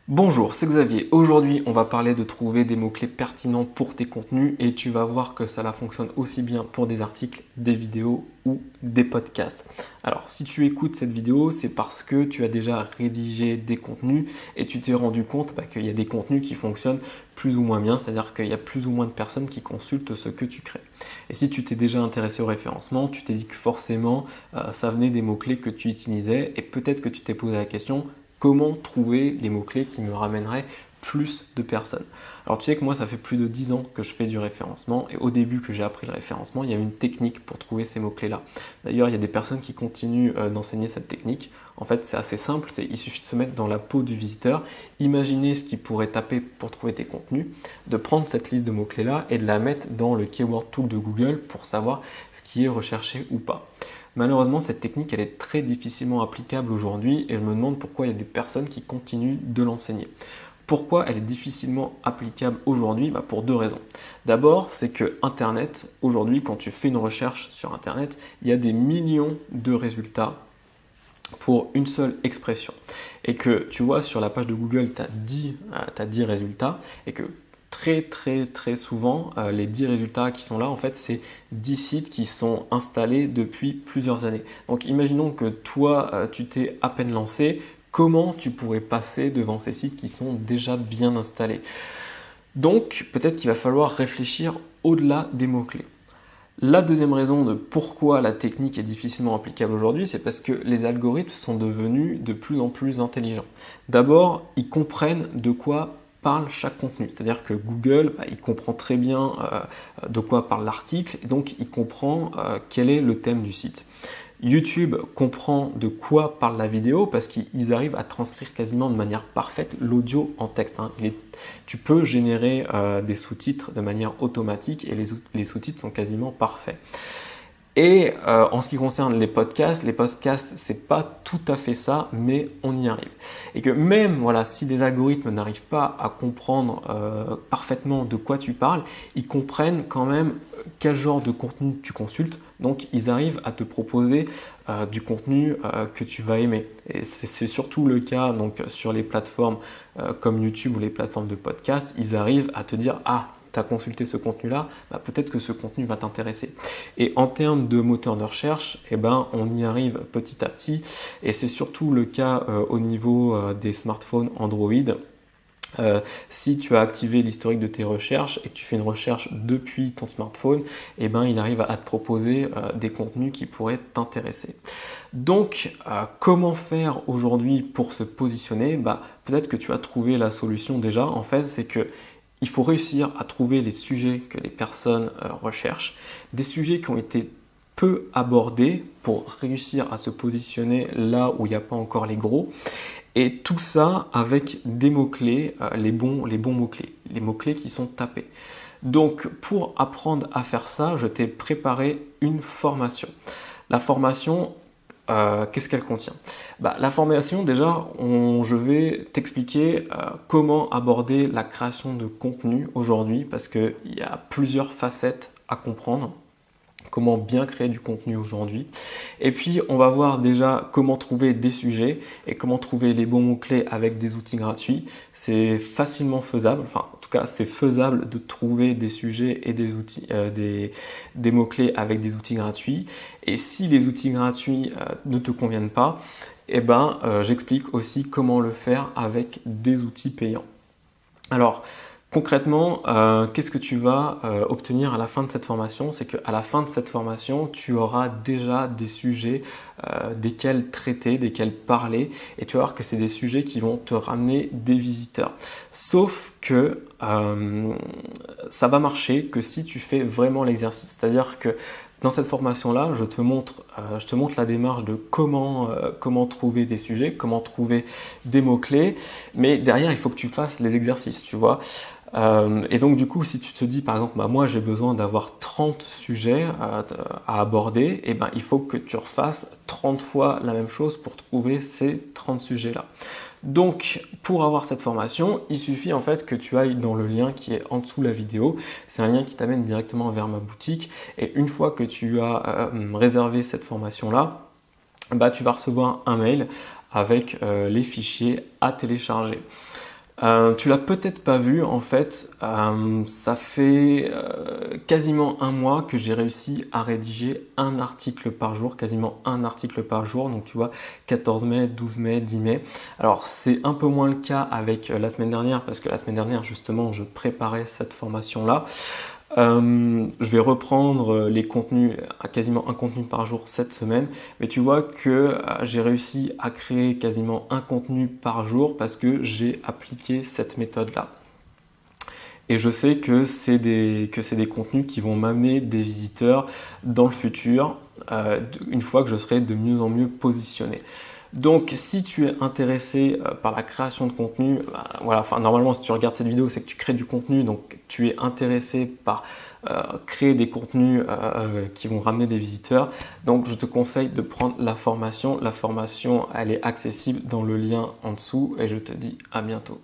Bonjour, c'est Xavier. Aujourd'hui, on va parler de trouver des mots-clés pertinents pour tes contenus et tu vas voir que cela fonctionne aussi bien pour des articles, des vidéos ou des podcasts. Alors, si tu écoutes cette vidéo, c'est parce que tu as déjà rédigé des contenus et tu t'es rendu compte qu'il y a des contenus qui fonctionnent plus ou moins bien, c'est-à-dire qu'il y a plus ou moins de personnes qui consultent ce que tu crées. Et si tu t'es déjà intéressé au référencement, tu t'es dit que forcément, ça venait des mots-clés que tu utilisais et peut-être que tu t'es posé la question, comment trouver les mots-clés qui me ramèneraient plus de personnes. Alors tu sais que moi ça fait plus de 10 ans que je fais du référencement et au début que j'ai appris le référencement, il y avait une technique pour trouver ces mots-clés là. D'ailleurs il y a des personnes qui continuent d'enseigner cette technique. En fait c'est assez simple, il suffit de se mettre dans la peau du visiteur, imaginer ce qu'il pourrait taper pour trouver tes contenus, de prendre cette liste de mots-clés là et de la mettre dans le Keyword Tool de Google pour savoir ce qui est recherché ou pas. Malheureusement, cette technique, elle est très difficilement applicable aujourd'hui et je me demande pourquoi il y a des personnes qui continuent de l'enseigner. Pourquoi elle est difficilement applicable aujourd'hui? Pour deux raisons. D'abord, c'est que Internet, aujourd'hui, quand tu fais une recherche sur Internet, il y a des millions de résultats pour une seule expression. Et que tu vois, sur la page de Google, tu as 10 résultats et que très souvent, les 10 résultats qui sont là, en fait, c'est 10 sites qui sont installés depuis plusieurs années. Donc imaginons que toi, tu t'es à peine lancé, comment tu pourrais passer devant ces sites qui sont déjà bien installés? Donc peut-être qu'il va falloir réfléchir au-delà des mots-clés. La deuxième raison de pourquoi la technique est difficilement applicable aujourd'hui, c'est parce que les algorithmes sont devenus de plus en plus intelligents. D'abord, ils comprennent de quoi parle chaque contenu. C'est-à-dire que Google, il comprend très bien de quoi parle l'article, et donc il comprend quel est le thème du site. YouTube comprend de quoi parle la vidéo parce qu'ils arrivent à transcrire quasiment de manière parfaite l'audio en texte. Tu peux générer des sous-titres de manière automatique et les sous-titres sont quasiment parfaits. Et en ce qui concerne les podcasts, c'est pas tout à fait ça, mais on y arrive. Et que même si des algorithmes n'arrivent pas à comprendre parfaitement de quoi tu parles, ils comprennent quand même quel genre de contenu tu consultes. Donc ils arrivent à te proposer du contenu que tu vas aimer. Et c'est surtout le cas donc, sur les plateformes comme YouTube ou les plateformes de podcast, ils arrivent à te dire tu as consulté ce contenu-là, peut-être que ce contenu va t'intéresser. Et en termes de moteur de recherche, on y arrive petit à petit. Et c'est surtout le cas au niveau des smartphones Android. Si tu as activé l'historique de tes recherches et que tu fais une recherche depuis ton smartphone, il arrive à te proposer des contenus qui pourraient t'intéresser. Donc, comment faire aujourd'hui pour se positionner? Peut-être que tu as trouvé la solution déjà. En fait, c'est que il faut réussir à trouver les sujets que les personnes recherchent, des sujets qui ont été peu abordés pour réussir à se positionner là où il n'y a pas encore les gros. Et tout ça avec des mots-clés, les bons mots-clés, les mots-clés qui sont tapés. Donc pour apprendre à faire ça, je t'ai préparé une formation. La formation, qu'est-ce qu'elle contient? La formation, déjà, je vais t'expliquer comment aborder la création de contenu aujourd'hui parce qu'il y a plusieurs facettes à comprendre. Comment bien créer du contenu aujourd'hui. Et puis, on va voir déjà comment trouver des sujets et comment trouver les bons mots-clés avec des outils gratuits. C'est facilement faisable, en tout cas, c'est faisable de trouver des sujets et des outils, des mots-clés avec des outils gratuits. Et si les outils gratuits ne te conviennent pas, j'explique aussi comment le faire avec des outils payants. Alors, concrètement, qu'est-ce que tu vas obtenir à la fin de cette formation? C'est qu'à la fin de cette formation, tu auras déjà des sujets desquels traiter, desquels parler, et tu vas voir que c'est des sujets qui vont te ramener des visiteurs. Sauf que ça va marcher que si tu fais vraiment l'exercice. C'est-à-dire que dans cette formation-là, je te montre la démarche de comment trouver des sujets, comment trouver des mots-clés, mais derrière, il faut que tu fasses les exercices, tu vois. Et donc du coup, si tu te dis par exemple, moi j'ai besoin d'avoir 30 sujets à aborder, il faut que tu refasses 30 fois la même chose pour trouver ces 30 sujets-là. Donc pour avoir cette formation, il suffit en fait que tu ailles dans le lien qui est en dessous de la vidéo. C'est un lien qui t'amène directement vers ma boutique. Et une fois que tu as réservé cette formation-là, tu vas recevoir un mail avec les fichiers à télécharger. Tu l'as peut-être pas vu en fait, ça fait quasiment un mois que j'ai réussi à rédiger un article par jour, quasiment un article par jour. Donc tu vois, 14 mai, 12 mai, 10 mai. Alors c'est un peu moins le cas avec la semaine dernière parce que la semaine dernière justement je préparais cette formation-là. Je vais reprendre les contenus, quasiment un contenu par jour cette semaine, mais tu vois que j'ai réussi à créer quasiment un contenu par jour parce que j'ai appliqué cette méthode-là. Et je sais que c'est des contenus qui vont m'amener des visiteurs dans le futur, une fois que je serai de mieux en mieux positionné. Donc, si tu es intéressé par la création de contenu, voilà, enfin, normalement, si tu regardes cette vidéo, c'est que tu crées du contenu, donc tu es intéressé par créer des contenus qui vont ramener des visiteurs. Donc, je te conseille de prendre la formation. La formation, elle est accessible dans le lien en dessous et je te dis à bientôt.